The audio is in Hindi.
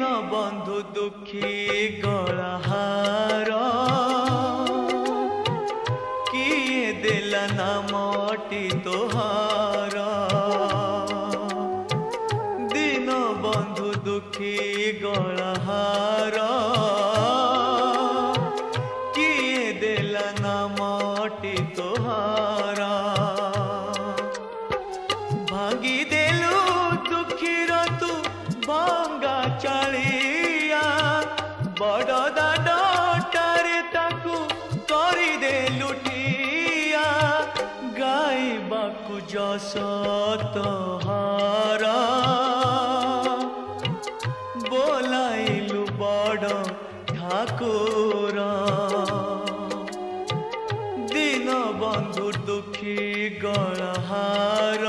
दीन बंधु दुखी गलाहार किए देला नामटी तोहार दीन बंधु दुखी गलाहार किए देला नामटी तोहार भांगी देलु दुखीर तू भंगा चालिया बड़ दाडटारे ताकू करी दे लुटिया गाइबाकू जस तोहार बोलाइलु बड़ ठाकुर दीन बंधु दुखी गलाहार